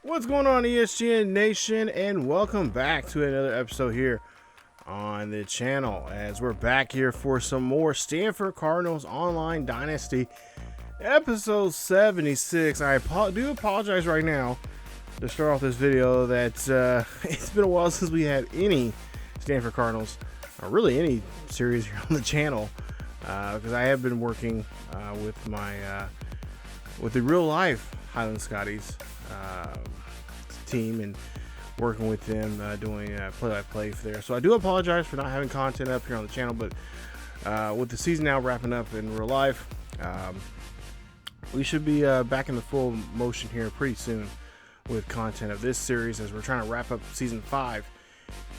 What's going on, ESGN Nation, and welcome back to another episode here on the channel, as we're back here for some more Stanford Cardinals Online Dynasty episode 76. I do apologize right now to start off this video that it's been a while since we had any Stanford Cardinals, or really any series here on the channel, because I have been working with my with the real life Highland Scotties team and working with them, doing play-by-play for there. So I do apologize for not having content up here on the channel, but with the season now wrapping up in real life, we should be back in the full motion here pretty soon with content of this series, as we're trying to wrap up season 5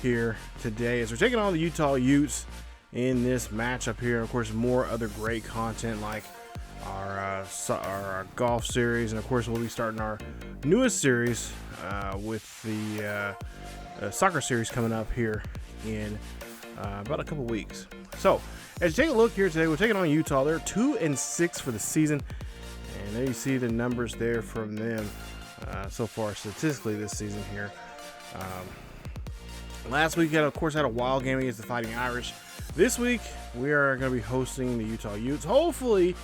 here today, as we're taking on the Utah Utes in this matchup here. Of course, more other great content like our golf series, and of course we'll be starting our newest series with the soccer series coming up here in about a couple weeks. So as you take a look here today, we're taking on Utah. They're 2-6 for the season, and there you see the numbers there from them so far statistically this season here. Last week, of course, had a wild game against the Fightin Irish. This week we are going to be hosting the Utah Utes. Hopefully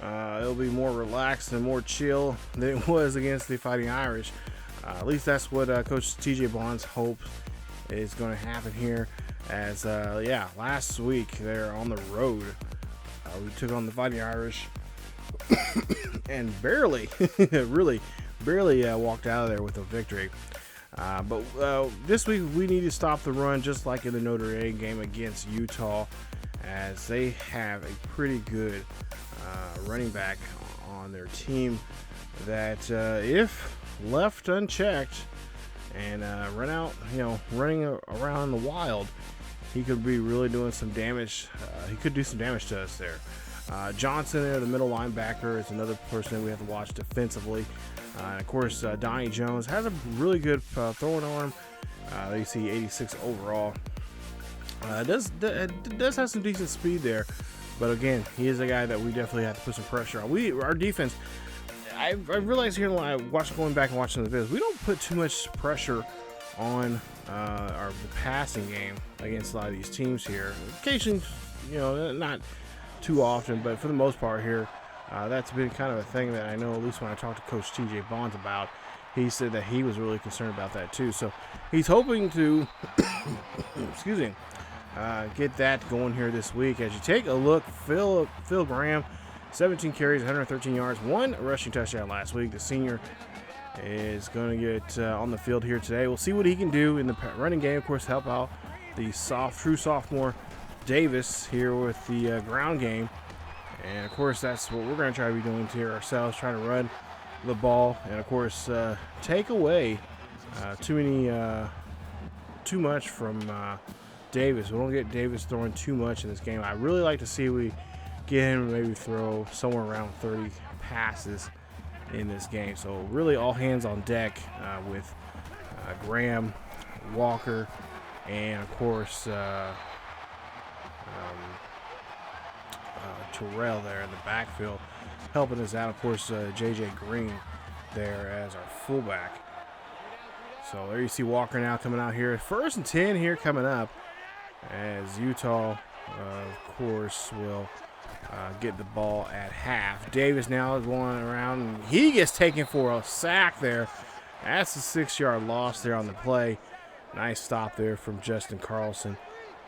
it'll be more relaxed and more chill than it was against the Fightin Irish. At least that's what Coach TJ Bonds hopes is going to happen here. As last week they're on the road. We took on the Fightin Irish and barely, barely walked out of there with a victory. But this week we need to stop the run, just like in the Notre Dame game against Utah, as they have a pretty good running back on their team that if left unchecked and running around the wild, he could be really doing some damage. He could do some damage to us there. Johnson there, the middle linebacker, is another person that we have to watch defensively. And of course, Donnie Jones has a really good throwing arm. You see 86 overall. Does have some decent speed there, but again, he is a guy that we definitely have to put some pressure on. Our defense, I realized here when I going back and watching the videos, we don't put too much pressure on the passing game against a lot of these teams here. Occasionally, not too often, but for the most part here, that's been kind of a thing that I know, at least when I talked to Coach TJ Bonds about. He said that he was really concerned about that too. So he's hoping to get that going here this week. As you take a look, Phil Graham, 17 carries, 113 yards, 1 rushing touchdown last week. The senior is going to get on the field here today. We'll see what he can do in the running game, of course, help out the true sophomore Davis here with the ground game. And of course, that's what we're going to try to be doing here ourselves, trying to run the ball and of course take away too much from Davis. We don't get Davis throwing too much in this game. I really like to see we get him to maybe throw somewhere around 30 passes in this game. So really all hands on deck with Graham, Walker, and of course Terrell there in the backfield helping us out. Of course, JJ Green there as our fullback. So there you see Walker now coming out here. 1st and 10 here coming up, as Utah, of course, will get the ball at half. Davis now is going around, and he gets taken for a sack there. That's a 6-yard loss there on the play. Nice stop there from Justin Carlson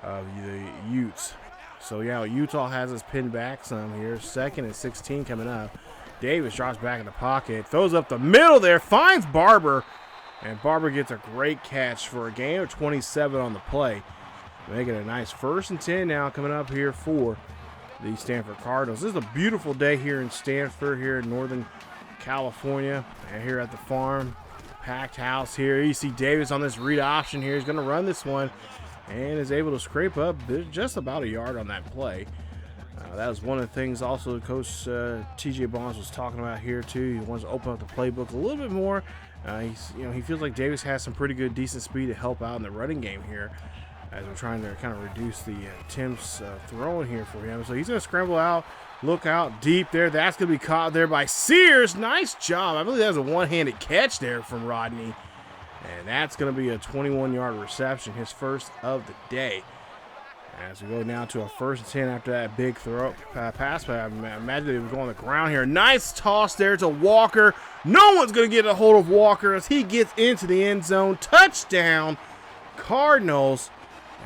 of the Utes. So yeah, Utah has us pinned back some here. 2nd and 16 coming up. Davis drops back in the pocket, throws up the middle there, finds Barber, and Barber gets a great catch for a gain of 27 on the play. Making a nice 1st and 10 now coming up here for the Stanford Cardinals. This is a beautiful day here in Stanford, here in Northern California, and here at the farm. Packed house here. You see Davis on this read option here. He's going to run this one and is able to scrape up just about a yard on that play. That was one of the things also Coach TJ Bonds was talking about here too. He wants to open up the playbook a little bit more. He feels like Davis has some pretty good, decent speed to help out in the running game here. as we're trying to kind of reduce the attempts throwing here for him. So he's going to scramble out, look out deep there. That's going to be caught there by Sears. Nice job. I believe that was a one-handed catch there from Rodney. And that's going to be a 21-yard reception, his first of the day. As we go now to a 1st and 10 after that big throw pass. But I imagine they would go on the ground here. Nice toss there to Walker. No one's going to get a hold of Walker as he gets into the end zone. Touchdown, Cardinals.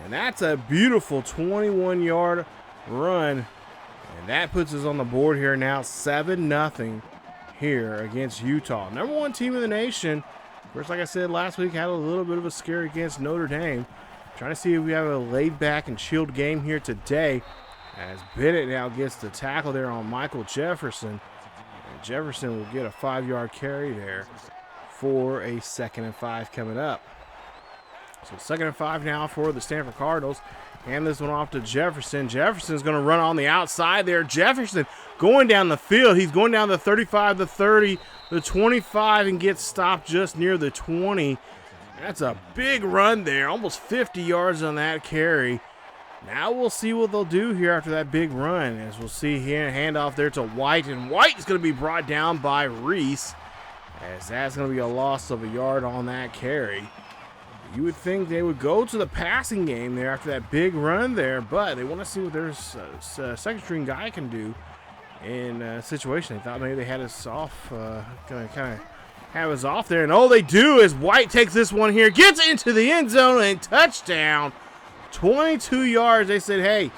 And that's a beautiful 21-yard run. And that puts us on the board here now, 7-0 here against Utah. Number 1 team in the nation. Of course, like I said last week, had a little bit of a scare against Notre Dame. Trying to see if we have a laid-back and chilled game here today. As Bennett now gets the tackle there on Michael Jefferson. And Jefferson will get a 5-yard carry there for a 2nd and 5 coming up. So 2nd and 5 now for the Stanford Cardinals. Hand this one off to Jefferson. Jefferson's going to run on the outside there. Jefferson going down the field. He's going down the 35, the 30, the 25, and gets stopped just near the 20. That's a big run there. Almost 50 yards on that carry. Now we'll see what they'll do here after that big run. As we'll see here, handoff there to White. And White is going to be brought down by Reese. As that's going to be a loss of a yard on that carry. You would think they would go to the passing game there after that big run there, but they want to see what their second string guy can do in a situation. They thought maybe they had us off, kind of have us off there, and all they do is White takes this one here, gets into the end zone, and touchdown. 22 yards. They said, hey,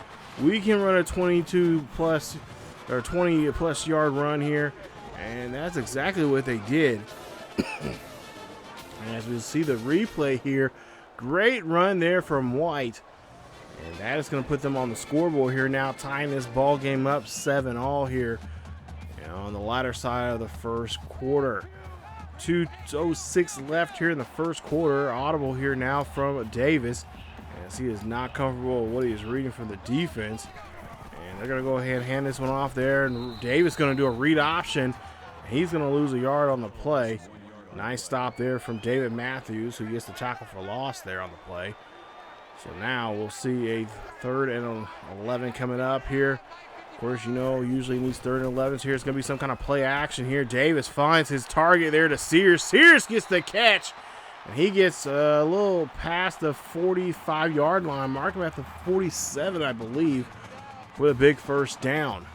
we can run a 22-plus or 20-plus yard run here, and that's exactly what they did. As we see the replay here, great run there from White. And that is going to put them on the scoreboard here now, tying this ball game up 7-all here on the latter side of the first quarter. 2:06 left here in the first quarter. Audible here now from Davis, as he is not comfortable with what he is reading from the defense. And they're going to go ahead and hand this one off there. And Davis going to do a read option. He's going to lose a yard on the play. Nice stop there from David Matthews, who gets the tackle for loss there on the play. So now we'll see a 3rd and 11 coming up here. Of course, you know, usually in these 3rd and 11s here, it's going to be some kind of play action here. Davis finds his target there to Sears. Sears gets the catch, and he gets a little past the 45-yard line. Mark him at the 47, I believe, with a big first down.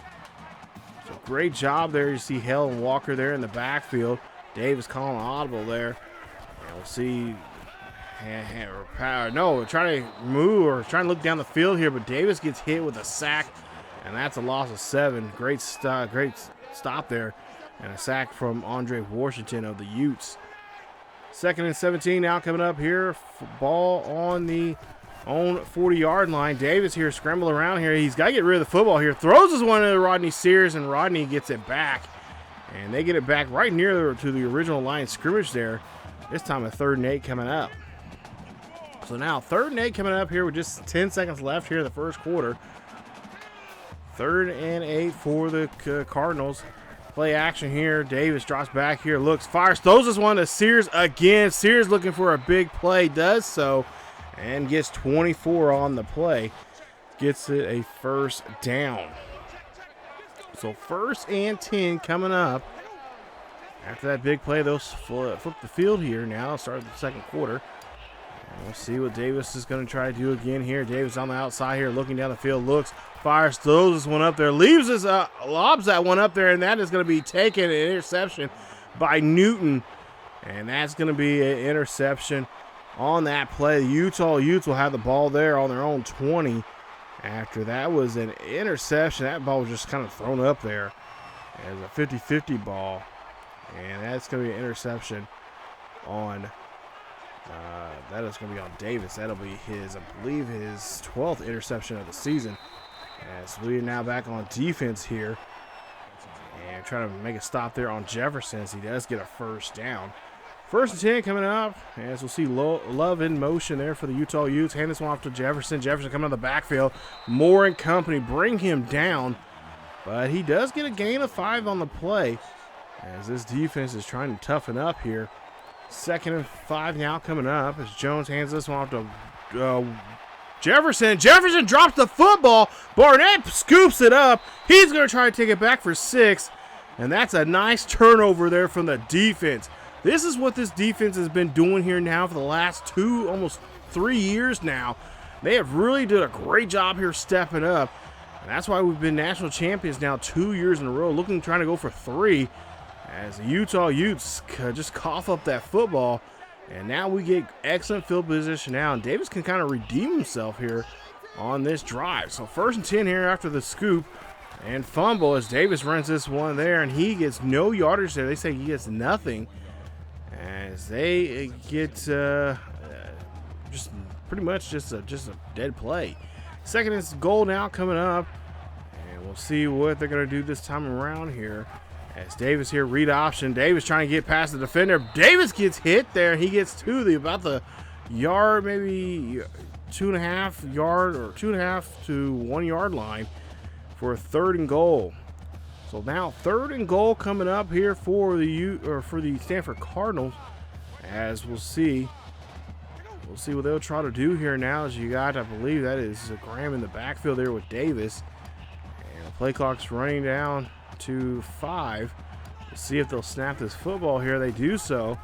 So great job there. You see Helen Walker there in the backfield. Davis calling an audible there. And we'll see. Trying to move or trying to look down the field here, but Davis gets hit with a sack, and that's a loss of 7. Great stop there, and a sack from Andre Washington of the Utes. 2nd and 17 now coming up here. Ball on the own 40-yard line. Davis here scrambling around here. He's got to get rid of the football here. Throws this one to Rodney Sears, and Rodney gets it back. And they get it back right near to the original line of scrimmage there. This time a 3rd and 8 coming up. So now 3rd and 8 coming up here with just 10 seconds left here in the first quarter. 3rd and 8 for the Cardinals. Play action here. Davis drops back here, looks, fires, throws this one to Sears again. Sears looking for a big play, does so, and gets 24 on the play. Gets it a first down. So 1st and 10 coming up. After that big play, they'll flip the field here now. Start the second quarter. And we'll see what Davis is going to try to do again here. Davis on the outside here, looking down the field, looks, fires, throws this one up there, lobs that one up there, and that is going to be taken, an interception by Newton. And that's going to be an interception on that play. The Utah Utes will have the ball there on their own 20. After that was an interception, that ball was just kind of thrown up there as a 50-50 ball. And that's going to be an interception on, that is going to be on Davis. That'll be I believe his 12th interception of the season. As we are now back on defense here. And trying to make a stop there on Jefferson as he does get a first down. 1st and 10 coming up, as we'll see Love in motion there for the Utah Utes. Hand this one off to Jefferson. Jefferson coming out of the backfield. Moore and company bring him down, but he does get a gain of 5 on the play as this defense is trying to toughen up here. 2nd and 5 now coming up as Jones hands this one off to Jefferson drops the football. Barnett scoops it up. He's going to try to take it back for 6. And that's a nice turnover there from the defense. This is what this defense has been doing here now for the last almost 3 years now. They have really done a great job here stepping up. And that's why we've been national champions now 2 years in a row, trying to go for 3. As the Utah Utes just cough up that football. And now we get excellent field position now. And Davis can kind of redeem himself here on this drive. So 1st and 10 here after the scoop and fumble as Davis runs this one there. And he gets no yardage there. They say he gets nothing. As they get just pretty much just a dead play. 2nd and goal now coming up. And we'll see what they're going to do this time around here. As Davis here, read option. Davis trying to get past the defender. Davis gets hit there. He gets to about the yard, maybe 2.5 yard or 2.5 to 1 yard line for a 3rd and goal. So now 3rd and goal coming up here for the Stanford Cardinals. As we'll see what they'll try to do here now. As you got, I believe that is Graham in the backfield there with Davis, and the play clock's running down to 5. We'll see if they'll snap this football here. They do so.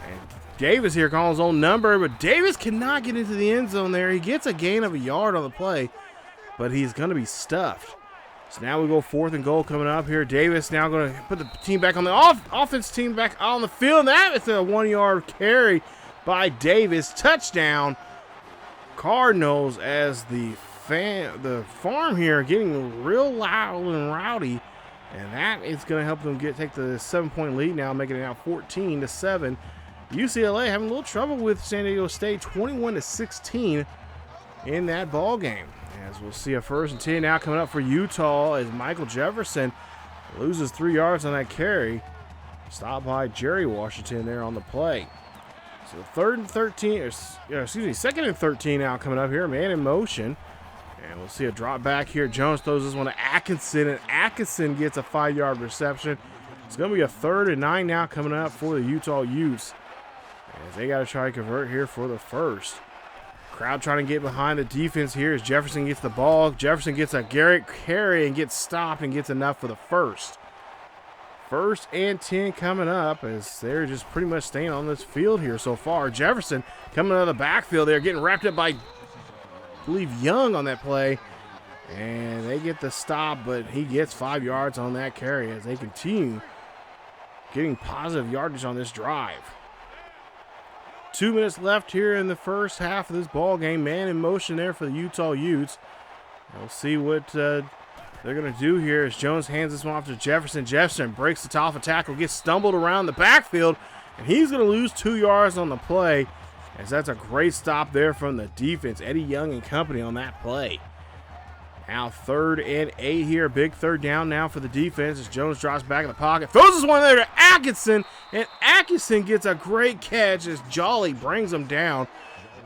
And Davis here calling his own number, but Davis cannot get into the end zone there. He gets a gain of a yard on the play, but he's going to be stuffed. So now we go 4th and goal coming up here. Davis now going to put the team back on the offense team back on the field. That is a 1 yard carry by Davis. Touchdown Cardinals, as the farm here getting real loud and rowdy. And that is going to help them take the 7-point lead now, making it now 14-7. UCLA having a little trouble with San Diego State, 21-16 in that ball game. As we'll see a 1st and 10 now coming up for Utah, as Michael Jefferson loses 3 yards on that carry. Stopped by Jerry Washington there on the play. So 2nd and 13 now coming up here, man in motion. And we'll see a drop back here. Jones throws this one to Atkinson, and Atkinson gets a 5-yard reception. It's going to be a 3rd and 9 now coming up for the Utah Utes, as they got to try to convert here for the 1st. Crowd trying to get behind the defense here as Jefferson gets the ball. Jefferson gets a Garrett carry and gets stopped and gets enough for the 1st. 1st and 10 coming up, as they're just pretty much staying on this field here so far. Jefferson coming out of the backfield there, getting wrapped up by, I believe, Young on that play. And they get the stop, but he gets 5 yards on that carry as they continue getting positive yardage on this drive. 2 minutes left here in the first half of this ball game. Man in motion there for the Utah Utes. We'll see what they're going to do here as Jones hands this one off to Jefferson. Jefferson breaks the top of tackle, gets stumbled around the backfield, and he's going to lose 2 yards on the play, as that's a great stop there from the defense. Eddie Young and company on that play. Now 3rd and 8 here. Big 3rd down now for the defense as Jones drops back in the pocket. Throws this one there to Atkinson, and Atkinson gets a great catch as Jolly brings him down.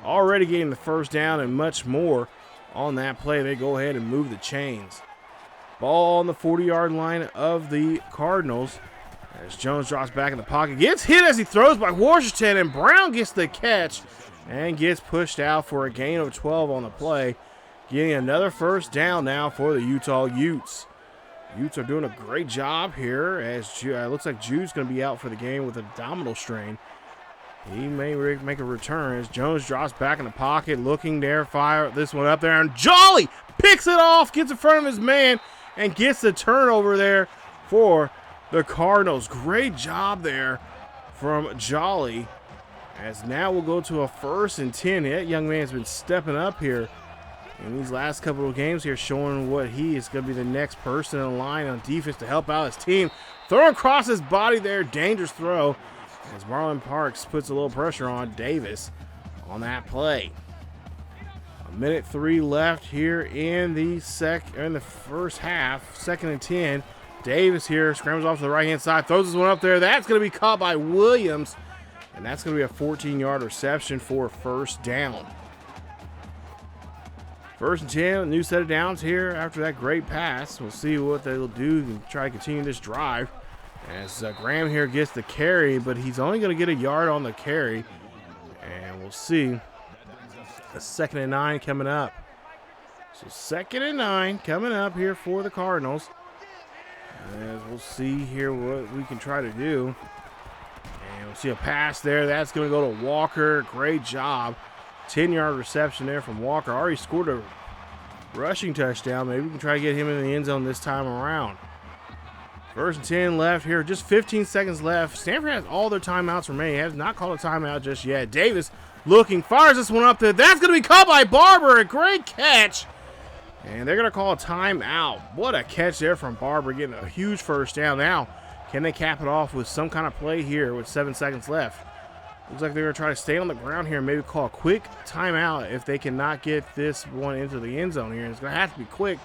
Already getting the 1st down and much more on that play. They go ahead and move the chains. Ball on the 40-yard line of the Cardinals as Jones drops back in the pocket. Gets hit as he throws by Washington, and Brown gets the catch and gets pushed out for a gain of 12 on the play. Getting another 1st down now for the Utah Utes. Utes are doing a great job here as looks like Jude's going to be out for the game with an abdominal strain. He may make a return as Jones drops back in the pocket, looking there, fire this one up there, and Jolly picks it off, gets in front of his man, and gets the turnover there for the Cardinals. Great job there from Jolly, as now we'll go to a 1st and 10. That young man's been stepping up here in these last couple of games here, showing what he is going to be the next person in line on defense to help out his team. Throwing across his body there, dangerous throw, as Marlon Parks puts a little pressure on Davis on that play. 1:03 left here in the first half. 2nd and 10. Davis here scrambles off to the right-hand side, throws this one up there. That's going to be caught by Williams, and that's going to be a 14-yard reception for a 1st down. 1st and 10, a new set of downs here after that great pass. We'll see what they'll do and try to continue this drive. As Graham here gets the carry, but he's only going to get a yard on the carry. And we'll see A 2nd and 9 coming up. So 2nd and 9 coming up here for the Cardinals. As we'll see here what we can try to do. And we'll see a pass there. That's going to go to Walker. Great job. 10-yard reception there from Walker. Already scored a rushing touchdown. Maybe we can try to get him in the end zone this time around. 1st and 10 left here. Just 15 seconds left. Stanford has all their timeouts remaining. Has not called a timeout just yet. Davis looking. Fires this one up there. That's going to be caught by Barber. A great catch. And they're going to call a timeout. What a catch there from Barber, getting a huge 1st down. Now, can they cap it off with some kind of play here with 7 seconds left? Looks like they're going to try to stay on the ground here and maybe call a quick timeout if they cannot get this one into the end zone here. And it's going to have to be quick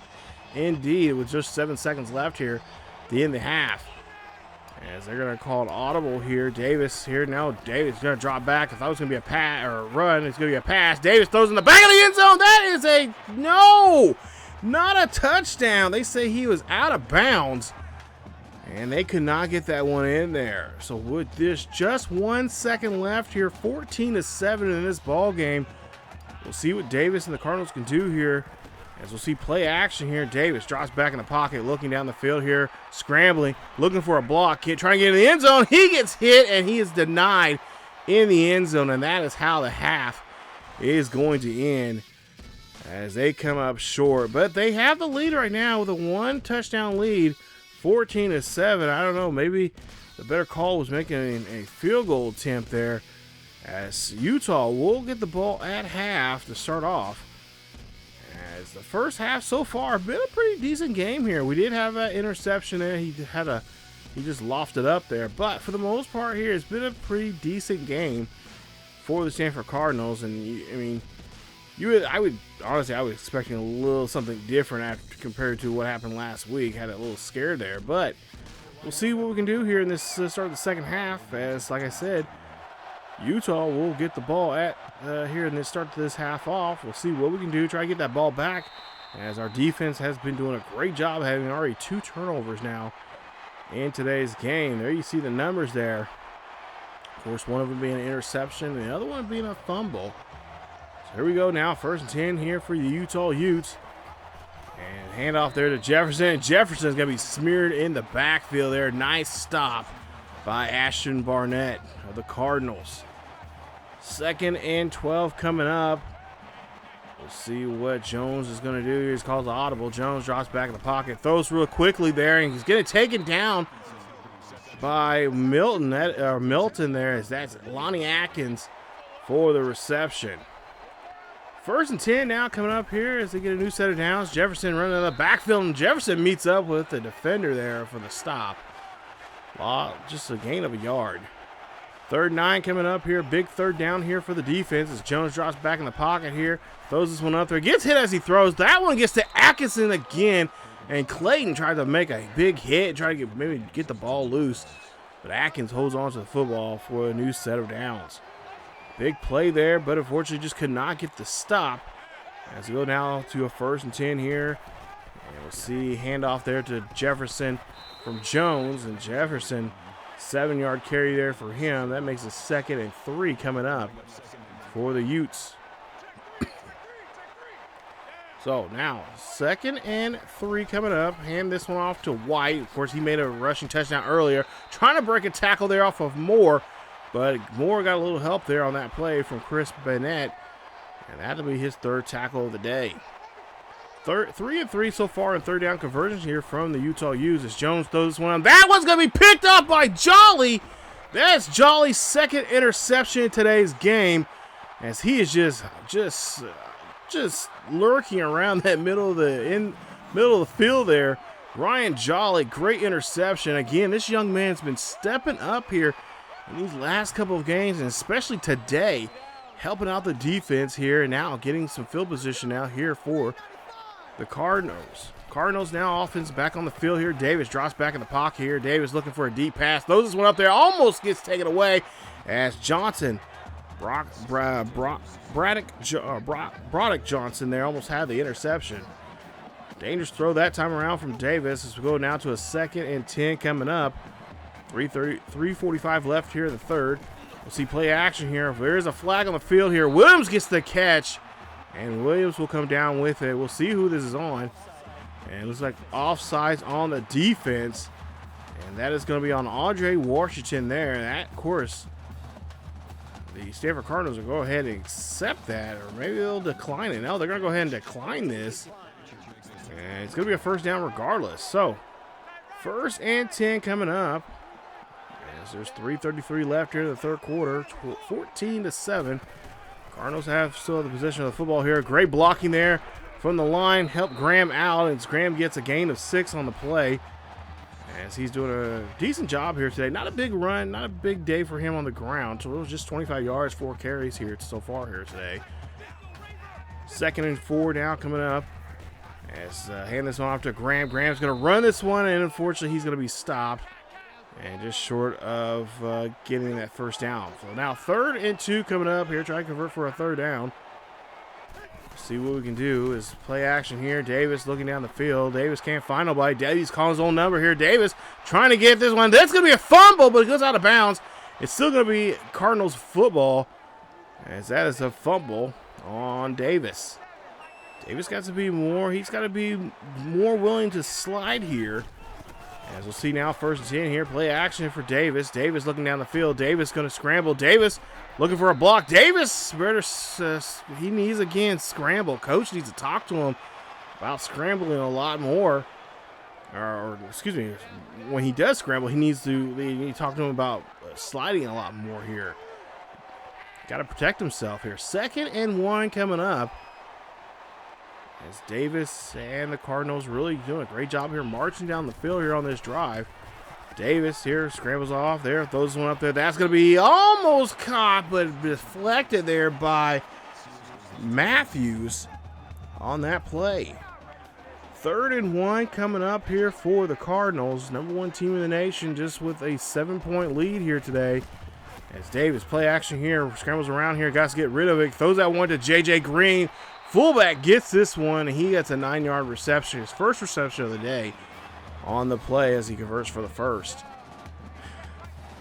indeed with just 7 seconds left here at the end of the half. As they're going to call an audible here. Davis here. Now Davis is going to drop back. I thought it was going to be a pass or a run. It's going to be a pass. Davis throws in the back of the end zone. That is a no, not a touchdown. They say he was out of bounds. And they could not get that one in there. So with this just 1 second left here, 14-7 in this ball game. We'll see what Davis and the Cardinals can do here. As we'll see play action here. Davis drops back in the pocket, looking down the field here, scrambling, looking for a block, trying to get in the end zone. He gets hit, and he is denied in the end zone, and that is how the half is going to end as they come up short. But they have the lead right now with a 1 touchdown lead, 14-7. I don't know, maybe the better call was making a field goal attempt there, as Utah will get the ball at half to start off. As the first half so far been a pretty decent game here. We did have that interception there. He just lofted up there, but for the most part here, it's been a pretty decent game for the Stanford Cardinals. And I was expecting a little something different after compared to what happened last week. Had a little scare there, but we'll see what we can do here in this start of the second half. As like I said, Utah will get the ball at here and then start this half off. We'll see what we can do, try to get that ball back, as our defense has been doing a great job, having already 2 turnovers now in today's game. There you see the numbers there. Of course, one of them being an interception and the other one being a fumble. So here we go now, 1st and 10 here for the Utah Utes. And handoff there to Jefferson. Jefferson's going to be smeared in the backfield there. Nice stop by Ashton Barnett of the Cardinals. 2nd and 12 coming up. We'll see what Jones is going to do. He's called the audible. Jones drops back in the pocket, throws real quickly there, and he's getting taken down by Milton. Milton there, as that's Lonnie Atkins for the reception. 1st and 10 now coming up here as they get a new set of downs. Jefferson running out of the backfield, and Jefferson meets up with the defender there for the stop. Just a gain of a yard. 3rd and 9 coming up here. Big 3rd down here for the defense as Jones drops back in the pocket here. Throws this one up there. Gets hit as he throws. That one gets to Atkinson again. And Clayton tried to make a big hit. Try to maybe get the ball loose. But Atkins holds on to the football for a new set of downs. Big play there, but unfortunately just could not get the stop. As we go now to a 1st and 10 here. And we'll see handoff there to Jefferson from Jones, and Jefferson, 7-yard carry there for him. That makes a 2nd and 3 coming up for the Utes. So now 2nd and 3 coming up. Hand this one off to White. Of course, he made a rushing touchdown earlier, trying to break a tackle there off of Moore, but Moore got a little help there on that play from Chris Bennett, and that'll be his 3rd tackle of the day. 3 and 3 so far in 3rd down conversions here from the Utah Utes as Jones throws this one on. That one's going to be picked up by Jolly. That's Jolly's 2nd interception in today's game, as he is just lurking around that middle of the field there. Ryan Jolly, great interception. Again, this young man's been stepping up here in these last couple of games, and especially today, helping out the defense here, and now getting some field position now here for the Cardinals. Cardinals now offense back on the field here. Davis drops back in the pocket here. Davis looking for a deep pass. Throws this one up there. Almost gets taken away as Johnson, Braddock Johnson there almost had the interception. Dangerous throw that time around from Davis as we go now to a 2nd and 10 coming up. 3:45 left here in the 3rd. We'll see play action here. There's a flag on the field here. Williams gets the catch, and Williams will come down with it. We'll see who this is on. And it looks like offsides on the defense. And that is going to be on Andre Washington there. That, of course, the Stanford Cardinals will go ahead and accept that, or maybe they'll decline it. No, they're going to go ahead and decline this. And it's going to be a first down regardless. So, 1st and 10 coming up. As there's 3:33 left here in the third quarter, 14-7. Cardinals still have the possession of the football here. Great blocking there from the line. Help Graham out, and Graham gets a gain of 6 on the play. As he's doing a decent job here today. Not a big run, not a big day for him on the ground. So it was just 25 yards, 4 carries here so far here today. 2nd and 4 now coming up. As hand this one off to Graham. Graham's going to run this one, and unfortunately he's going to be stopped. And just short of getting that first down. So now 3rd and 2 coming up here. Try to convert for a 3rd down. See what we can do is play action here. Davis looking down the field. Davis can't find nobody. Davis calls his own number here. Davis trying to get this one. That's going to be a fumble, but it goes out of bounds. It's still going to be Cardinals football, as that is a fumble on Davis. Davis got to be more. He's got to be more willing to slide here. As we'll see now, 1st and 10 here. Play action for Davis. Davis looking down the field. Davis going to scramble. Davis looking for a block. Davis, he needs again scramble. Coach needs to talk to him about scrambling a lot more. Or excuse me, when he does scramble, they need to talk to him about sliding a lot more here. Got to protect himself here. 2nd and 1 coming up. As Davis and the Cardinals really doing a great job here marching down the field here on this drive. Davis here scrambles off there, throws one up there. That's going to be almost caught, but deflected there by Matthews on that play. 3rd and 1 coming up here for the Cardinals. #1 team in the nation, just with a 7-point lead here today. As Davis play action here, scrambles around here, got to get rid of it. Throws that one to J.J. Green. Fullback gets this one, and he gets a 9-yard reception, his first reception of the day on the play as he converts for the first.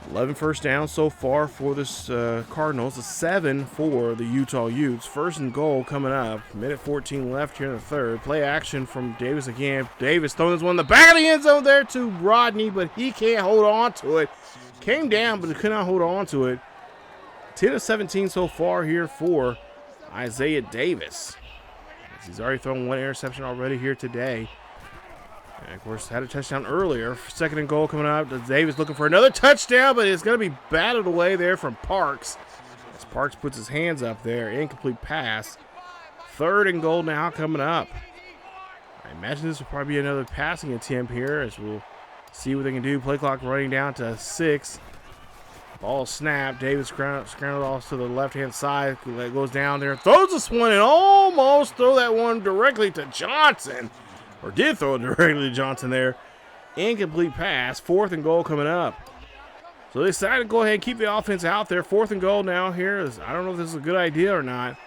11 first downs so far for this Cardinals, a 7 for the Utah Utes. 1st and goal coming up, minute 14 left here in the third. Play action from Davis again. Davis throwing this one in the back of the end zone there to Rodney, but he can't hold on to it. Came down, but he could not hold on to it. 10 of 17 so far here for Isaiah Davis. He's already thrown 1 interception already here today. And, of course, had a touchdown earlier. 2nd and goal coming up. Davis looking for another touchdown, but it's going to be batted away there from Parks. As Parks puts his hands up there. Incomplete pass. 3rd and goal now coming up. I imagine this will probably be another passing attempt here as we'll see what they can do. Play clock running down to 6. Ball snap. Davis scrambled off to the left-hand side. That goes down there. Throws this one and almost throw that one directly to Johnson. Or did throw it directly to Johnson there. Incomplete pass. 4th and goal coming up. So they decided to go ahead and keep the offense out there. 4th and goal now here. I don't know if this is a good idea or not.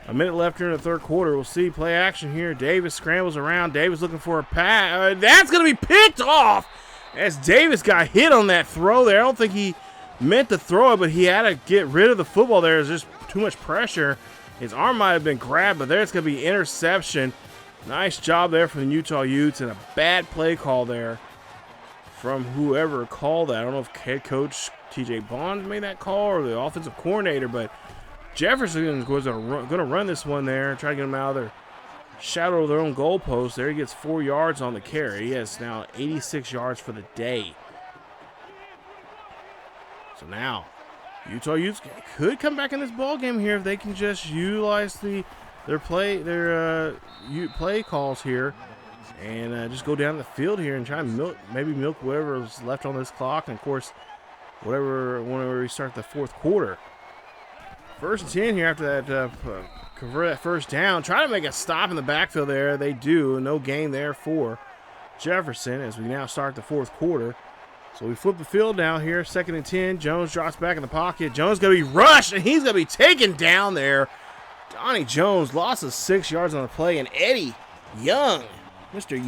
A minute left here in the third quarter. We'll see play action here. Davis scrambles around. Davis looking for a pass. That's going to be picked off as Davis got hit on that throw there. I don't think he meant to throw it, but he had to get rid of the football there. There's just too much pressure. His arm might have been grabbed, but there's going to be interception. Nice job there from the Utah Utes, and a bad play call there from whoever called that. I don't know if head coach T.J. Bond made that call or the offensive coordinator, but Jefferson was going to run this one there, try to get him out of their shadow of their own goalpost. There he gets 4 yards on the carry. He has now 86 yards for the day. So now, Utah Utes could come back in this ball game here if they can just utilize their play calls here and just go down the field here and try and milk whatever is left on this clock, and of course whenever we start the fourth quarter. 1st and 10 here after that convert that first down. Try to make a stop in the backfield there. They do. No gain there for Jefferson as we now start the fourth quarter. So we flip the field now here. 2nd and 10. Jones drops back in the pocket. Jones going to be rushed, and he's going to be taken down there. Donnie Jones lost his 6 yards on the play, and Eddie Young, Mr.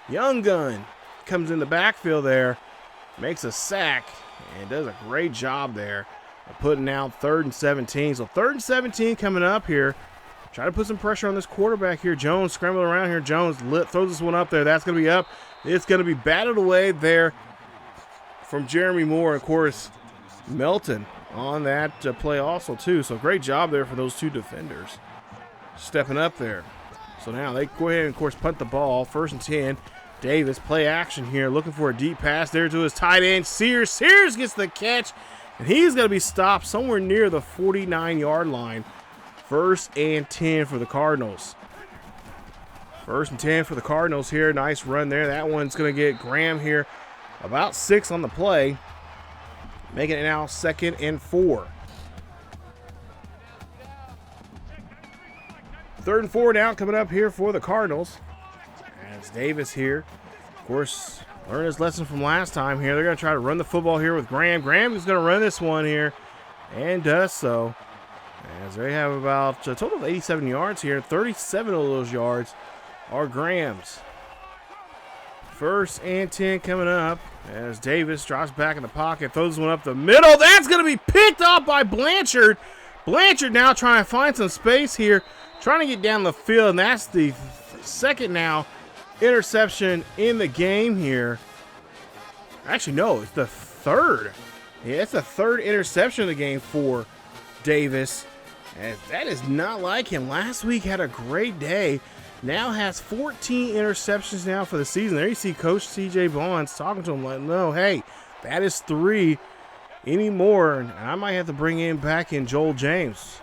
Young Gun, comes in the backfield there, makes a sack, and does a great job there putting out 3rd and 17. So 3rd and 17 coming up here. Try to put some pressure on this quarterback here. Jones scrambling around here. Jones throws this one up there. That's going to be up. It's going to be batted away there from Jeremy Moore. Of course, Melton on that play also too. So great job there for those two defenders stepping up there. So now they go ahead and, of course, punt the ball. 1st and 10. Davis, play action here. Looking for a deep pass there to his tight end, Sears. Sears gets the catch, and he's going to be stopped somewhere near the 49-yard line. 1st and 10 for the Cardinals. 1st and 10 for the Cardinals here. Nice run there. That one's going to get Graham here. About 6 on the play. Making it now 2nd and 4. 3rd and 4 now coming up here for the Cardinals. As Davis here, of course, learned his lesson from last time here. They're going to try to run the football here with Graham. Graham is going to run this one here and does so. As they have about a total of 87 yards here. 37 of those yards are Graham's. 1st and 10 coming up as Davis drops back in the pocket, throws one up the middle. That's going to be picked up by Blanchard. Blanchard now trying to find some space here, trying to get down the field, and that's the 2nd now interception in the game here. Actually, no, it's the 3rd. Yeah, it's the 3rd interception of the game for Davis. And that is not like him. Last week had a great day. Now has 14 interceptions now for the season. There you see Coach CJ Bonds talking to him like, no, hey, that is 3 anymore. And I might have to bring back in Joel James.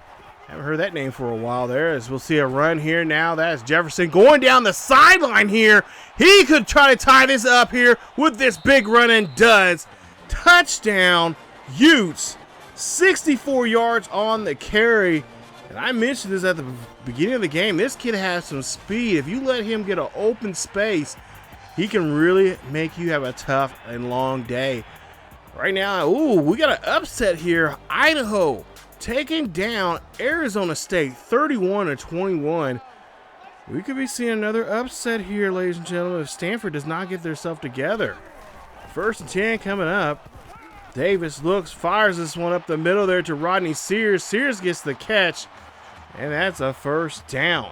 Haven't heard that name for a while there, as we'll see a run here now. That's Jefferson going down the sideline here. He could try to tie this up here with this big run, and does. Touchdown, Utes. 64 yards on the carry. And I mentioned this at the beginning of the game. This kid has some speed. If you let him get an open space, he can really make you have a tough and long day. Right now, ooh, we got an upset here. Idaho taking down Arizona State 31-21. We could be seeing another upset here, ladies and gentlemen, if Stanford does not get themselves together. 1st and 10 coming up. Davis looks, fires this one up the middle there to Rodney Sears. Sears gets the catch, and that's a 1st down.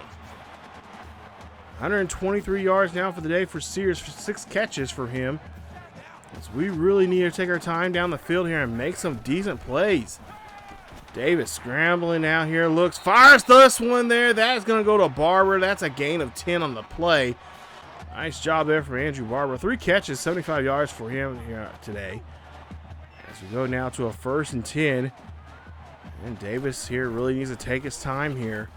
123 yards now for the day for Sears, 6 catches for him. As we really need to take our time down the field here and make some decent plays. Davis scrambling out here, looks, fires this one there. That is going to go to Barber. That's a gain of 10 on the play. Nice job there for Andrew Barber. 3 catches, 75 yards for him here today. As we go now to a 1st and 10. And Davis here really needs to take his time here.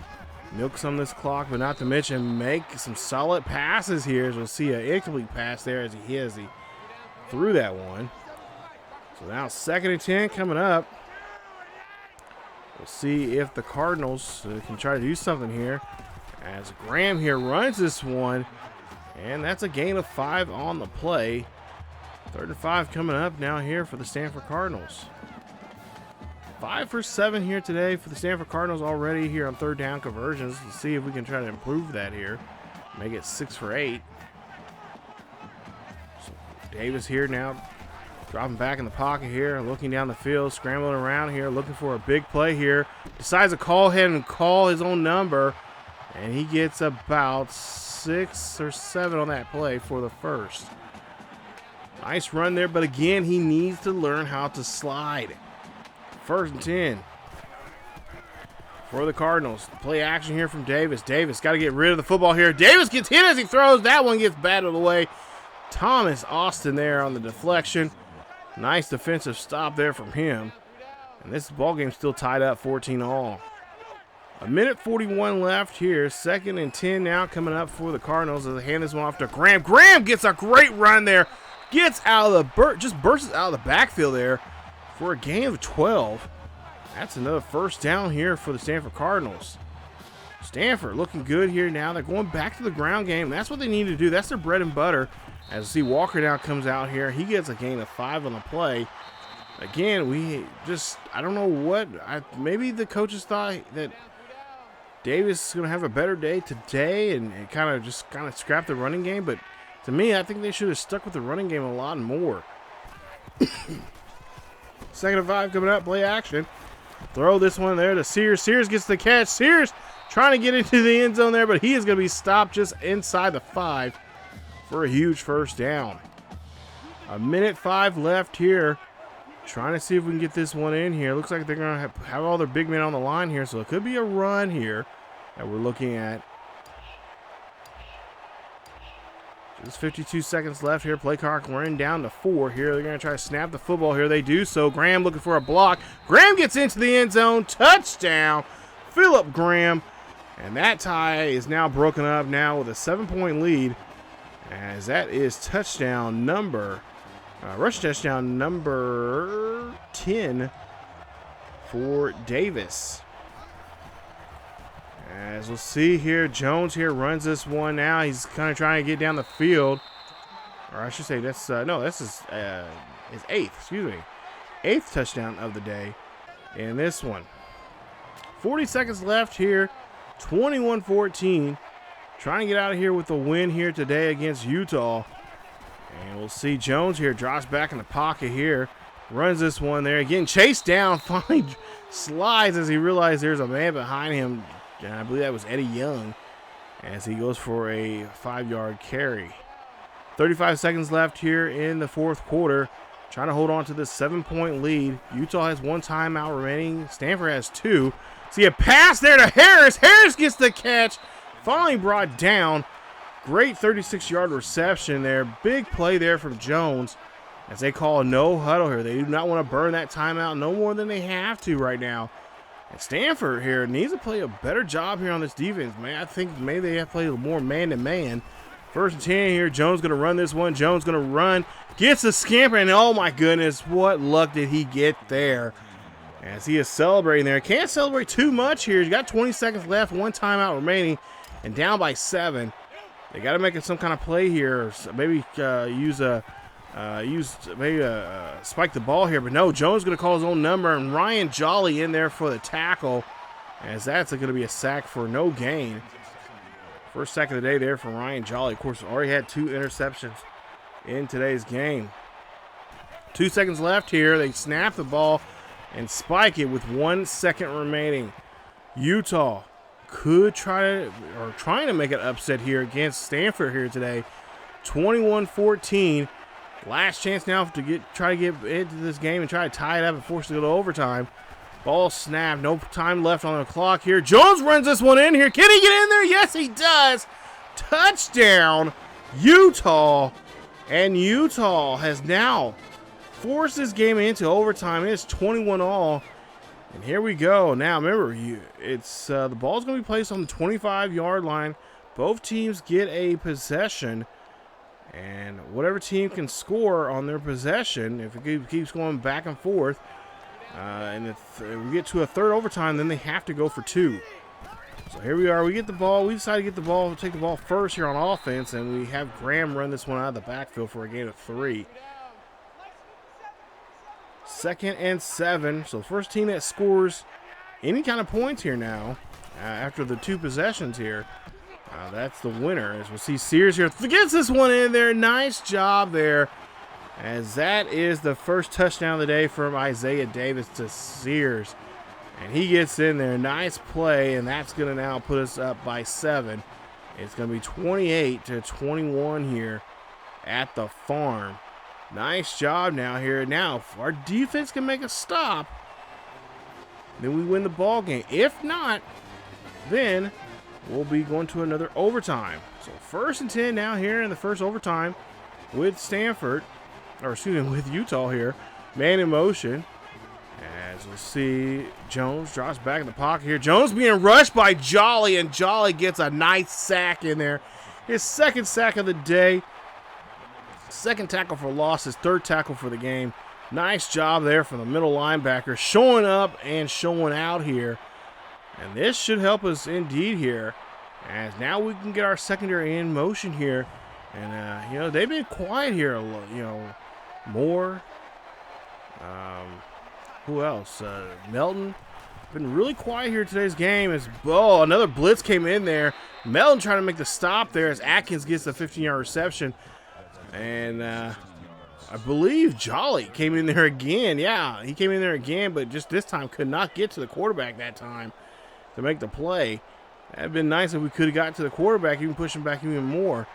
Milk some of this clock, but not to mention make some solid passes here. As we'll see an incomplete pass there as he threw that one. So now 2nd and 10 coming up. We'll see if the Cardinals can try to do something here. As Graham here runs this one. And that's a gain of 5 on the play. 3rd and 5 coming up now here for the Stanford Cardinals. 5 for 7 here today for the Stanford Cardinals already here on 3rd down conversions. Let's see if we can try to improve that here. Make it 6 for 8. So Davis here now dropping back in the pocket here, looking down the field, scrambling around here, looking for a big play here. Decides to call ahead and call his own number. And he gets about 6 or 7 on that play for the 1st. Nice run there, but again, he needs to learn how to slide. 1st and 10 for the Cardinals. Play action here from Davis. Davis got to get rid of the football here. Davis gets hit as he throws. That one gets batted away. Thomas Austin there on the deflection. Nice defensive stop there from him. And this ball game still tied up 14-all. 1:41 left here. 2nd and 10 now coming up for the Cardinals as they hand this one off to Graham. Graham gets a great run there. Gets out of the just bursts out of the backfield there for a gain of 12. That's another 1st down here for the Stanford Cardinals. Stanford looking good here now. They're going back to the ground game. That's what they need to do. That's their bread and butter. As you see, Walker now comes out here. He gets a gain of 5 on the play. Again, I don't know what. Maybe the coaches thought that Davis is going to have a better day today and kind of scrap the running game. But to me, I think they should have stuck with the running game a lot more. 2nd and 5 coming up. Play action. Throw this one there to Sears. Sears gets the catch. Sears trying to get into the end zone there, but he is going to be stopped just inside the 5 for a huge first down. 1:05 left here. Trying to see if we can get this one in here. Looks like they're going to have all their big men on the line here, so it could be a run here that we're looking at. Just 52 seconds left here. Play clock running down to 4 here. They're going to try to snap the football here. They do so. Graham looking for a block. Graham gets into the end zone. Touchdown, Philip Graham. And that tie is now broken up now with a 7-point lead, as that is touchdown number, rush touchdown number 10 for Davis. As we'll see here, Jones here runs this one now. He's kind of trying to get down the field. Or I should say, that's this is his 8th, excuse me. 8th touchdown of the day in this one. 40 seconds left here. 21-14. Trying to get out of here with the win here today against Utah. And we'll see Jones here drops back in the pocket here. Runs this one there. Getting chased down. Finally slides as he realized there's a man behind him. And I believe that was Eddie Young, as he goes for a 5-yard carry. 35 seconds left here in the 4th quarter. Trying to hold on to this 7-point lead. Utah has 1 timeout remaining. Stanford has 2. See a pass there to Harris. Harris gets the catch. Finally brought down. Great 36-yard reception there. Big play there from Jones, as they call a no huddle here. They do not want to burn that timeout no more than they have to right now. And Stanford here needs to play a better job here on this defense, man. I think maybe they have to play more man-to-man. 1st and 10 here. Jones going to run this one. Jones going to run. Gets a scamper, and oh my goodness, what luck did he get there? As he is celebrating there. Can't celebrate too much here. He's got 20 seconds left. 1 timeout remaining, and down by 7. They got to make some kind of play here. Maybe spike the ball here, but no. Jones going to call his own number, and Ryan Jolly in there for the tackle, as that's going to be a sack for no gain. First sack of the day there for Ryan Jolly. Of course, already had 2 interceptions in today's game. 2 seconds left here. They snap the ball and spike it with 1 second remaining. Utah could trying to make an upset here against Stanford here today. 21-14. Last chance now to try to get into this game and try to tie it up and force it to go to overtime. Ball snapped. No time left on the clock here. Jones runs this one in here. Can he get in there? Yes, he does. Touchdown, Utah. And Utah has now forced this game into overtime. It's 21-all. And here we go. Now, remember, it's the ball's going to be placed on the 25-yard line. Both teams get a possession. And whatever team can score on their possession, if it keeps going back and forth, and if we get to a 3rd overtime, then they have to go for 2. So here we are. We get the ball. We decide to get the ball, take the ball first here on offense, and we have Graham run this one out of the backfield for a gain of 3. 2nd and 7. So the first team that scores any kind of points here now, after the 2 possessions here, that's the winner. As we'll see Sears here gets this one in there. Nice job there, as that is the first touchdown of the day from Isaiah Davis to Sears. And he gets in there. Nice play, and that's going to now put us up by 7. It's going to be 28-21 here at the farm. Nice job now here. Now, if our defense can make a stop, then we win the ball game. If not, then we'll be going to another overtime. So 1st and 10 now here in the first overtime with Stanford, or excuse me, with Utah here. Man in motion. As we'll see, Jones drops back in the pocket here. Jones being rushed by Jolly, and Jolly gets a nice sack in there. His 2nd sack of the day. 2nd tackle for loss, his 3rd tackle for the game. Nice job there from the middle linebacker, showing up and showing out here. And this should help us indeed here, as now we can get our secondary in motion here. And, they've been quiet here, Moore. Who else? Melton. Been really quiet here today's game. As another blitz came in there. Melton trying to make the stop there as Atkins gets the 15-yard reception. And I believe Jolly came in there again. Yeah, he came in there again, but just this time could not get to the quarterback that time to make the play. That would have been nice if we could have got to the quarterback, even pushing back even more.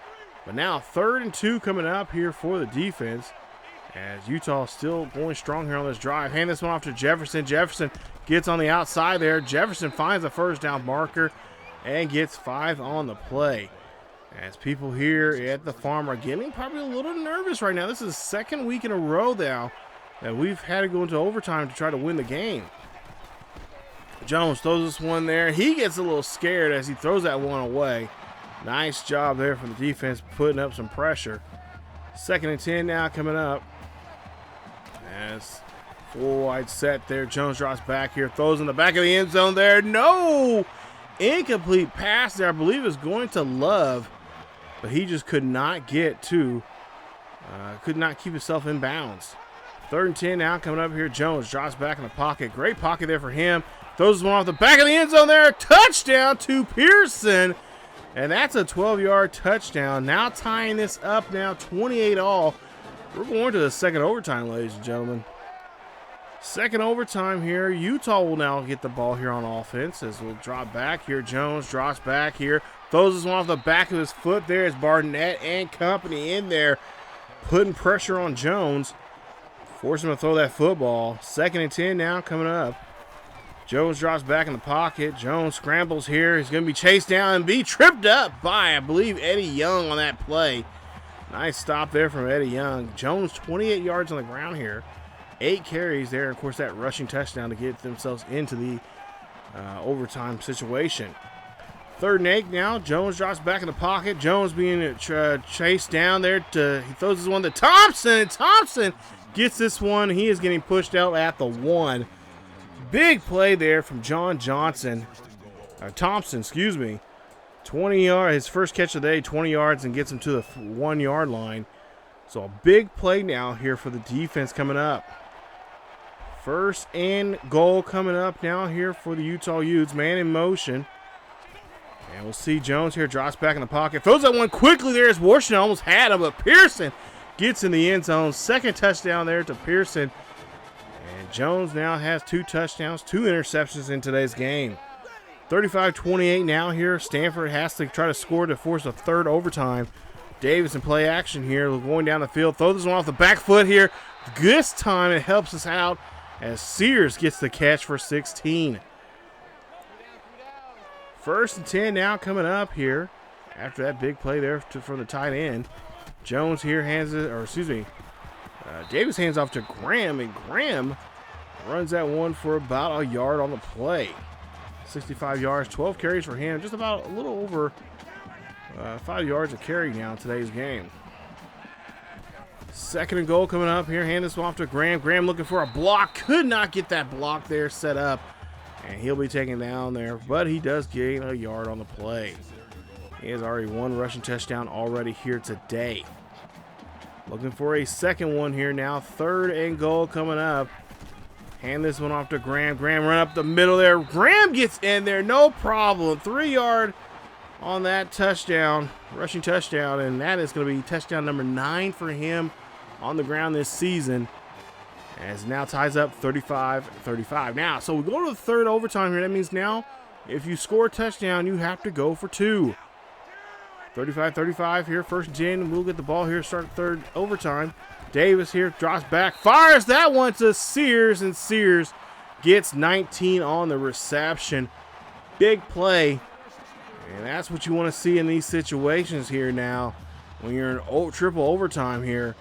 But now 3rd and 2 coming up here for the defense, as Utah still going strong here on this drive. Hand this one off to Jefferson. Jefferson gets on the outside there. Jefferson finds a first down marker and gets 5 on the play. As people here at the farm are getting probably a little nervous right now. This is the 2nd week in a row now that we've had to go into overtime to try to win the game. Jones throws this one there. He gets a little scared as he throws that one away. Nice job there from the defense putting up some pressure. 2nd and 10 now coming up. As full wide set there. Jones drops back here. Throws in the back of the end zone there. No! Incomplete pass there. I believe is going to Love. But he just could not get to, could not keep himself in bounds. 3rd and 10 now coming up here. Jones drops back in the pocket. Great pocket there for him. Throws one off the back of the end zone there. Touchdown to Pearson. And that's a 12-yard touchdown. Now tying this up now 28 all. We're going to the 2nd overtime, ladies and gentlemen. 2nd overtime here. Utah will now get the ball here on offense as we'll drop back here. Jones drops back here. Throws this one off the back of his foot there as Barnett and company in there putting pressure on Jones. Force him to throw that football. 2nd and 10 now coming up. Jones drops back in the pocket. Jones scrambles here. He's going to be chased down and be tripped up by, I believe, Eddie Young on that play. Nice stop there from Eddie Young. Jones 28 yards on the ground here. 8 carries there. Of course, that rushing touchdown to get themselves into the overtime situation. 3rd and 8 now. Jones drops back in the pocket. Jones being chased down there. He throws this one to Thompson. And Thompson gets this one. He is getting pushed out at the 1. Big play there from John Johnson. Thompson, excuse me. 20 yards. His first catch of the day, 20 yards, and gets him to the 1-yard line. So a big play now here for the defense coming up. 1st and goal coming up now here for the Utah Utes. Man in motion. And we'll see Jones here drops back in the pocket. Throws that one quickly there as Washington almost had him, but Pearson gets in the end zone. 2nd touchdown there to Pearson. And Jones now has 2 touchdowns, 2 interceptions in today's game. 35-28 now here. Stanford has to try to score to force a 3rd overtime. Davis in play action here, going down the field. Throws this one off the back foot here. This time it helps us out as Sears gets the catch for 16. 1st and 10 now coming up here after that big play there from the tight end. Jones here hands it, or excuse me, Davis hands off to Graham, and Graham runs that one for about a yard on the play. 65 yards, 12 carries for him, just about a little over 5 yards a carry now in today's game. 2nd and goal coming up here. Hand this one off to Graham. Graham looking for a block. Could not get that block there set up. And he'll be taken down there. But he does gain a yard on the play. He has already 1 rushing touchdown already here today. Looking for a 2nd one here now. 3rd and goal coming up. Hand this one off to Graham. Graham run up the middle there. Graham gets in there. No problem. 3-yard on that touchdown. Rushing touchdown. And that is going to be touchdown number 9 for him on the ground this season. As it now ties up 35-35. Now, so we go to the 3rd overtime here. That means now if you score a touchdown, you have to go for 2. 35-35 here, 1st and 10. We'll get the ball here, start 3rd overtime. Davis here drops back, fires that one to Sears, and Sears gets 19 on the reception. Big play, and that's what you want to see in these situations here now. When you're in triple overtime here,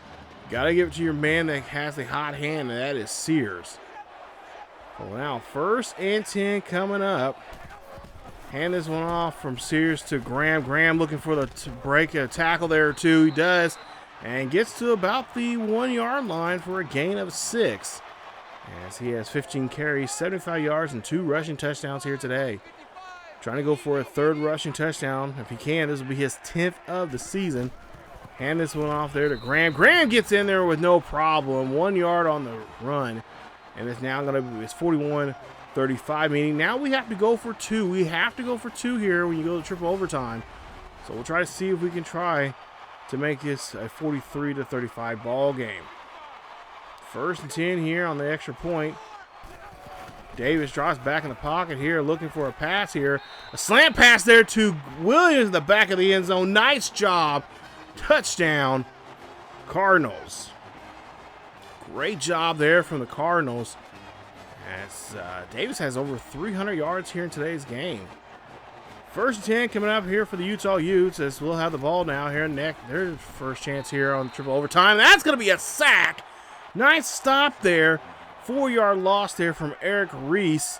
got to give it to your man that has the hot hand, and that is Sears. Well, now 1st and 10 coming up. Hand this one off from Sears to Graham. Graham looking for the break a tackle there or 2. He does, and gets to about the 1-yard line for a gain of 6. As he has 15 carries, 75 yards, and 2 rushing touchdowns here today. Trying to go for a 3rd rushing touchdown. If he can, this will be his 10th of the season. Hand this one off there to Graham. Graham gets in there with no problem. 1 yard on the run. And it's now going to be 41-35, meaning now we have to go for 2. We have to go for 2 here when you go to triple overtime. So we'll try to see if we can try to make this a 43-35 ball game. First and 10 here on the extra point. Davis drops back in the pocket here, looking for a pass here. A slant pass there to Williams in the back of the end zone. Nice job. Touchdown, Cardinals. Great job there from the Cardinals, as Davis has over 300 yards here in today's game. First and 10 coming up here for the Utah Utes, as we'll have the ball now here next. Their first chance here on triple overtime. That's going to be a sack. Nice stop there. 4-yard loss there from Eric Reese.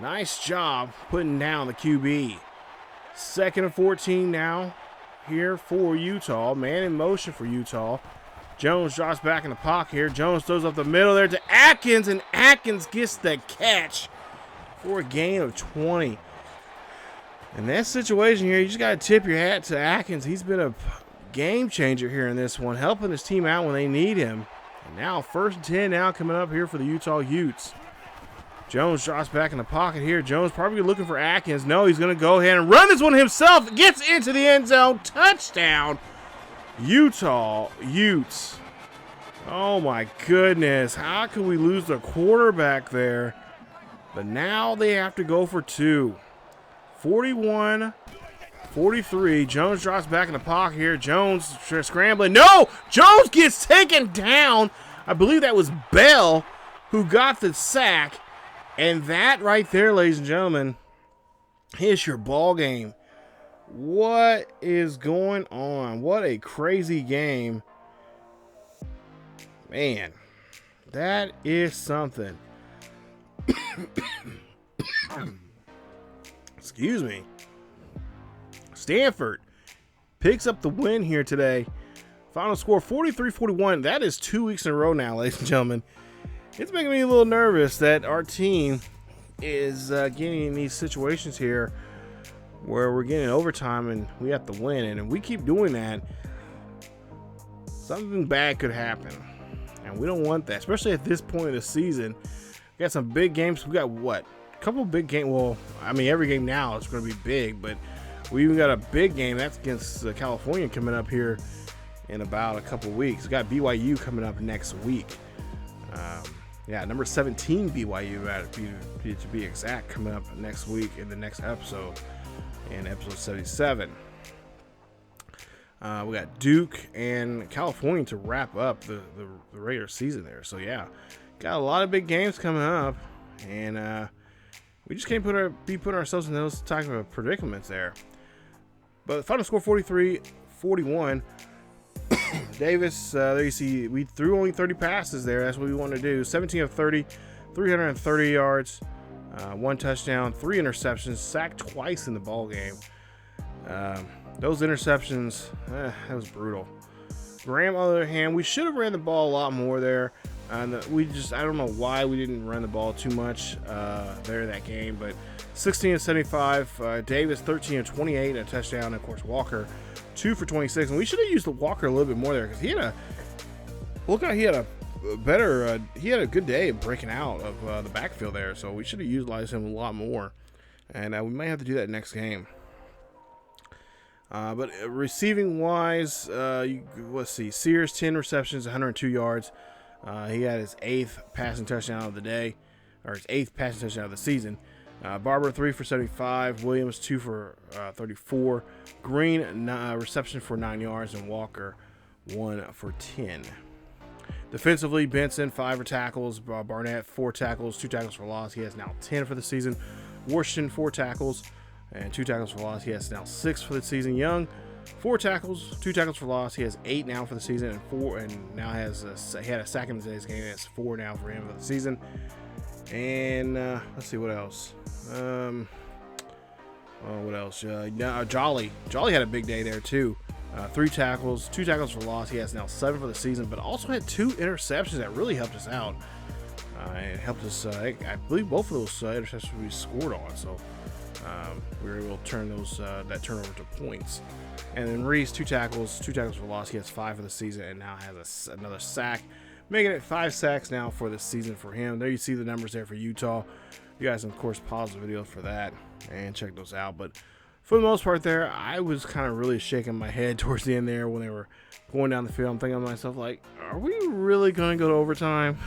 Nice job putting down the QB. Second and 14 now here for Utah. Man in motion for Utah. Jones drops back in the pocket here. Jones throws up the middle there to Atkins, and Atkins gets the catch for a gain of 20. In that situation here, you just got to tip your hat to Atkins. He's been a game changer here in this one, helping his team out when they need him. And now first and 10 now coming up here for the Utah Utes. Jones drops back in the pocket here. Jones probably looking for Atkins. No, he's going to go ahead and run this one himself. Gets into the end zone. Touchdown, Utah Utes. Oh my goodness. How could we lose the quarterback there? But now they have to go for two. 41-43. Jones drops back in the pocket here. Jones scrambling. No! Jones gets taken down. I believe that was Bell who got the sack. And that right there, ladies and gentlemen, is your ball game. What is going on? What a crazy game. Man, that is something. Excuse me. Stanford picks up the win here today. Final score 43-41. That is 2 weeks in a row now, ladies and gentlemen. It's making me a little nervous that our team is getting in these situations here where we're getting overtime and we have to win. And if we keep doing that, something bad could happen. And we don't want that, especially at this point of the season. We got some big games. We got what? A couple big games. Well, I mean, every game now is going to be big, but we even got a big game. That's against California coming up here in about a couple weeks. We got BYU coming up next week. Yeah, number 17 BYU, to be exact, coming up next week in the next episode, in episode 77. We got Duke and California to wrap up the regular season there. So, yeah, got a lot of big games coming up, and we just can't be putting ourselves in those type of predicaments there. But the final score 43-41. Davis, there you see, we threw only 30 passes there. That's what we want to do. 17 of 30, 330 yards, 1 touchdown, 3 interceptions, sacked twice in the ball game. Those interceptions, that was brutal. Graham, on the other hand, we should have ran the ball a lot more there. I don't know why we didn't run the ball too much there in that game, but 16 of 75, Davis 13 of 28, a touchdown, and of course Walker 2 for 26, and we should have used the Walker a little bit more there because he had a good day breaking out of the backfield there, so we should have utilized him a lot more, and we might have to do that next game. But receiving wise, let's see, Sears 10 receptions, 102 yards. He had his 8th passing touchdown of the day, or his 8th passing touchdown of the season. Barber 3 for 75, Williams 2 for 34, Green reception for 9 yards, and Walker 1 for 10. Defensively, Benson 5 tackles, Barnett 4 tackles, 2 tackles for loss. He has now 10 for the season. Washington 4 tackles and 2 tackles for loss. He has now 6 for the season. Young 4 tackles, 2 tackles for loss. He has 8 now for the season, and now he had a sack in today's game. He has 4 now for him for the season. And let's see what else. What else? Jolly had a big day there too. 3 tackles, 2 tackles for loss. He has now 7 for the season, but also had 2 interceptions that really helped us out. It helped us. I believe both of those interceptions we scored on, so we were able to turn that turnover to points. And then Reese 2 tackles for loss. He has 5 for the season, and now has another sack, making it 5 sacks now for the season for him. There you see the numbers there for Utah. You guys can, of course, pause the video for that and check those out. But for the most part there, I was kind of really shaking my head towards the end there when they were going down the field. I'm thinking to myself, like, are we really going to go to overtime?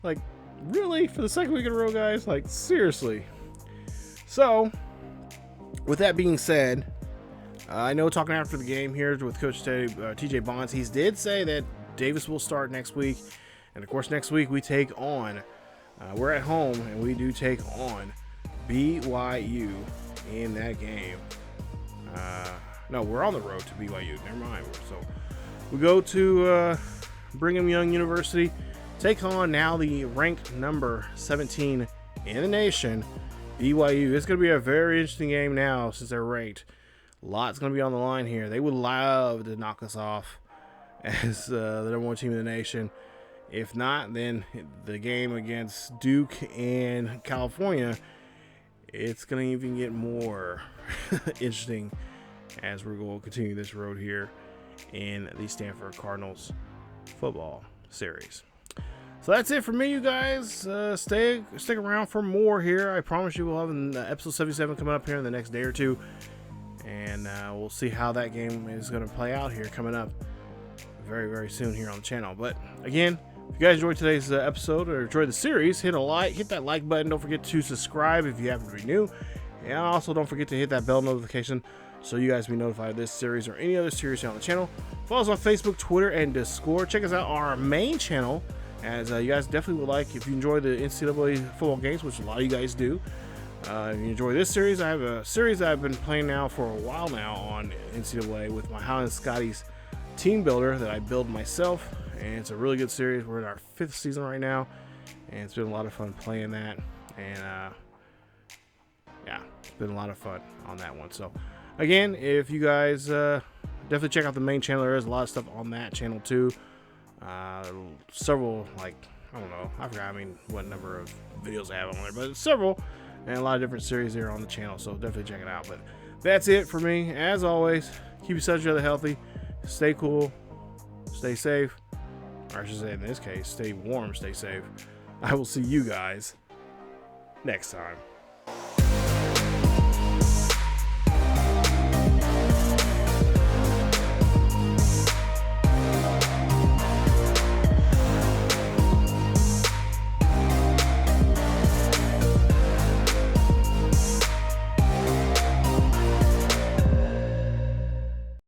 Like, really? For the second week in a row, guys? Like, seriously. So, with that being said, I know talking after the game here with Coach TJ Bonds, he did say that Davis will start next week. And, of course, next week we take on, we're at home, and we do take on BYU in that game. No, we're on the road to BYU. Never mind. So, we go to Brigham Young University, take on now the ranked number 17 in the nation, BYU. It's going to be a very interesting game now since they're ranked. Lots going to be on the line here. They would love to knock us off as the number one team in the nation. If not, then the game against Duke and California, it's going to even get more interesting as we're going to continue this road here in the Stanford Cardinals football series. So that's it for me, you guys. Stick around for more here. I promise you we'll have an episode 77 coming up here in the next day or two. And we'll see how that game is going to play out here coming up very, very soon here on the channel. But again, if you guys enjoyed today's episode or enjoyed the series, hit that like button. Don't forget to subscribe if you happen to be new. And also don't forget to hit that bell notification so you guys be notified of this series or any other series here on the channel. Follow us on Facebook, Twitter, and Discord. Check us out on our main channel, as you guys definitely would like, if you enjoy the NCAA football games, which a lot of you guys do. If you enjoy this series, I have a series that I've been playing now for a while now on NCAA with my Highland Scotty's team builder that I build myself, and it's a really good series. We're in our 5th season right now, and it's been a lot of fun playing that, and yeah, it's been a lot of fun on that one. So again, if you guys definitely check out the main channel, there is a lot of stuff on that channel too. Several, like, I don't know, I forgot what number of videos I have on there, but several, and a lot of different series there on the channel, so definitely check it out. But that's it for me. As always, keep yourself healthy, stay cool, stay safe, or I should say in this case, stay warm, stay safe. I will see you guys next time.